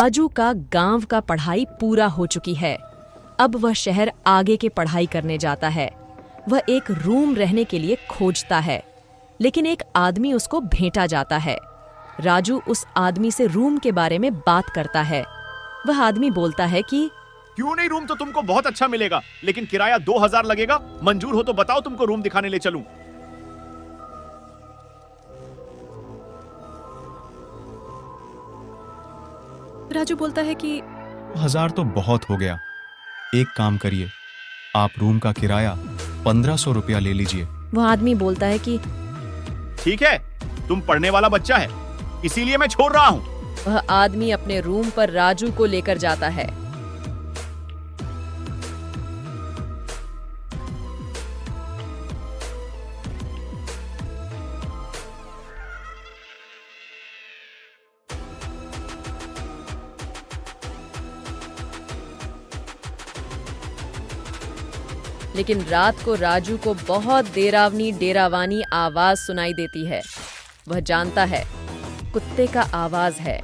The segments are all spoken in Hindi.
राजू का गांव का पढ़ाई पूरा हो चुकी है। अब वह शहर आगे के पढ़ाई करने जाता है। वह एक रूम रहने के लिए खोजता है, लेकिन एक आदमी उसको भेंटा जाता है। राजू उस आदमी से रूम के बारे में बात करता है। वह आदमी बोलता है कि क्यों नहीं, रूम तो तुमको बहुत अच्छा मिलेगा, लेकिन किराया 2000 लगेगा। मंजूर हो तो बताओ, तुमको रूम दिखाने ले चलूं। राजू बोलता है कि 1000 तो बहुत हो गया। एक काम करिए, आप रूम का किराया 1500 रुपया ले लीजिए। वह आदमी बोलता है कि ठीक है, तुम पढ़ने वाला बच्चा है, इसीलिए मैं छोड़ रहा हूँ। वह आदमी अपने रूम पर राजू को लेकर जाता है। लेकिन रात को राजू को बहुत डेरावानी आवाज सुनाई देती है। वह जानता है कुत्ते का आवाज है।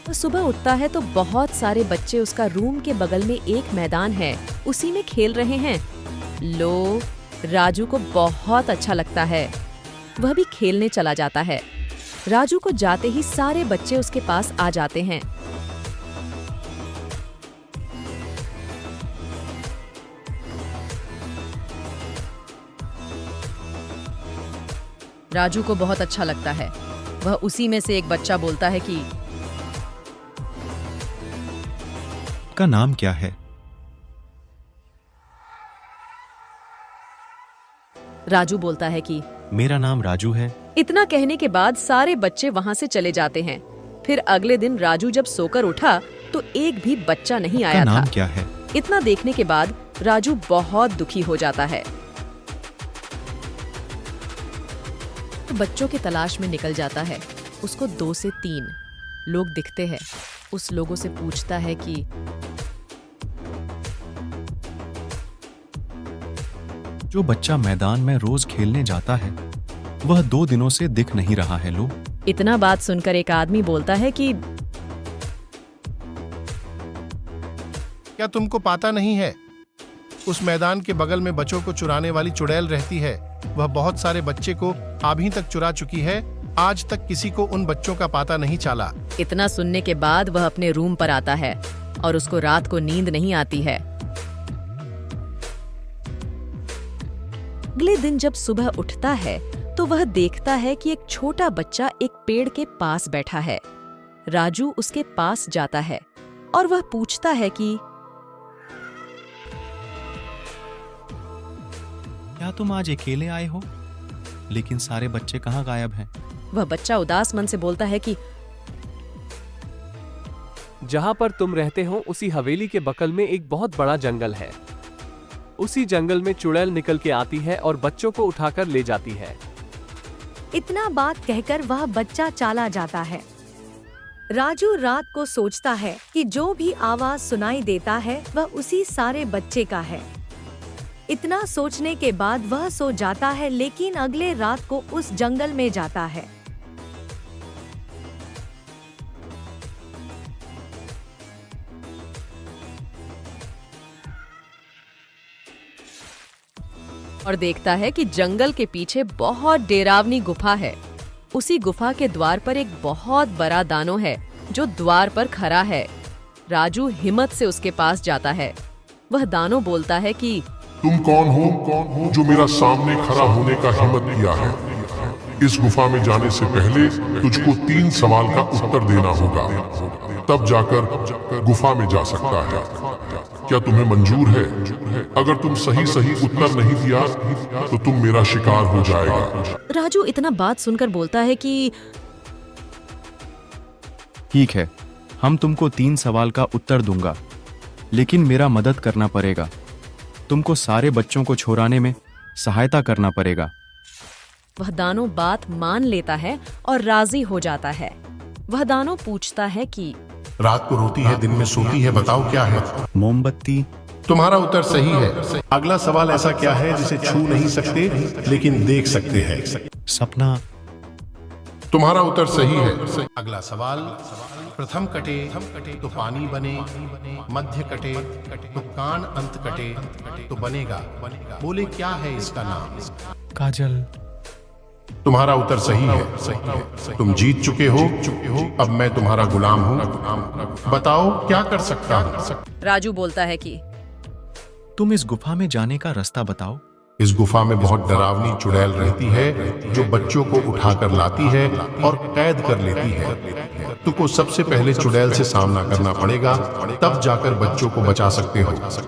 वह सुबह उठता है तो बहुत सारे बच्चे उसका रूम के बगल में एक मैदान है, उसी में खेल रहे हैं। राजू को बहुत अच्छा लगता है। वह भी खेलने चला जाता है। राजू को जाते ही सारे बच्चे उसके पास आ जाते हैं। राजू को बहुत अच्छा लगता है। वह उसी में से एक बच्चा बोलता है कि का नाम क्या है? राजू बोलता है कि मेरा नाम राजू है। इतना कहने के बाद सारे बच्चे वहां से चले जाते हैं। फिर अगले दिन राजू जब सोकर उठा तो एक भी बच्चा नहीं आया नाम था। क्या है? इतना देखने के बाद राजू बहुत दुखी हो जाता है। बच्चों की तलाश में निकल जाता है। उसको 2 से 3 लोग दिखते हैं। उस लोगों से पूछता है कि जो बच्चा मैदान में रोज खेलने जाता है वह 2 दिनों से दिख नहीं रहा है। लो, इतना बात सुनकर एक आदमी बोलता है कि क्या तुमको पता नहीं है, उस मैदान के बगल में बच्चों को चुराने वाली चुड़ैल रहती है। वह बहुत सारे बच्चे को अभी तक चुरा चुकी है। आज तक किसी को उन बच्चों का पता नहीं चला। इतना सुनने के बाद वह अपने रूम पर आता है और उसको रात को नींद नहीं आती है। अगले दिन जब सुबह उठता है तो वह देखता है कि एक छोटा बच्चा एक पेड़ के पास बैठा है। राजू उसके पास जाता है और वह पूछता है कि क्या तुम आज अकेले आए हो? लेकिन सारे बच्चे कहाँ गायब हैं? वह बच्चा उदास मन से बोलता है कि जहां पर तुम रहते हो उसी हवेली के बगल में एक बहुत बड़ा जंगल है। उसी जंगल में चुड़ैल निकल के आती है और बच्चों को उठाकर ले जाती है। इतना बात कहकर वह बच्चा चला जाता है। राजू रात को सोचता है कि जो भी आवाज सुनाई देता है वह उसी सारे बच्चे का है। इतना सोचने के बाद वह सो जाता है, लेकिन अगले रात को उस जंगल में जाता है। और देखता है कि जंगल के पीछे बहुत डेरावनी गुफा है। उसी गुफा के द्वार पर एक बहुत बड़ा दानो है जो द्वार पर खड़ा है। राजू हिम्मत से उसके पास जाता है। वह दानो बोलता है कि तुम कौन हो जो मेरा सामने खड़ा होने का हिम्मत किया है? इस गुफा में जाने से पहले तुझको 3 सवाल का उत्तर देना होगा, तब जाकर गुफा में जा सकता है। क्या तुम्हें मंजूर है? अगर तुम सही उत्तर नहीं दिया तो तुम मेरा शिकार हो जाएगा। राजू इतना बात सुनकर बोलता है कि ठीक है, हम तुमको 3 सवाल का उत्तर दूंगा, लेकिन मेरा मदद करना पड़ेगा। तुमको सारे बच्चों को छुड़ाने में सहायता करना पड़ेगा। वह दानो बात मान लेता है और राजी हो जाता है। वह दानो पूछता है कि रात को रोती है, दिन में सोती है, बताओ क्या है? मोमबत्ती। तुम्हारा उत्तर सही है। अगला सवाल ऐसा क्या है जिसे छू नहीं सकते लेकिन देख सकते हैं? सपना। तुम्हारा उत्तर सही है। अगला सवाल, प्रथम कटे तो पानी बने, मध्य कटे तो कान अंत कटे तो बनेगा। बोले क्या है इसका नाम? काजल। तुम्हारा उत्तर सही है। तुम जीत चुके हो। अब मैं तुम्हारा गुलाम हूँ। बताओ क्या कर सकता हूँ? राजू बोलता है कि तुम इस गुफा में जाने का रास्ता बताओ। इस गुफा में बहुत डरावनी चुड़ैल रहती है जो बच्चों को उठाकर लाती है और कैद कर लेती है। तुमको सबसे पहले चुड़ैल से सामना करना पड़ेगा, तब जाकर बच्चों को बचा सकते हो।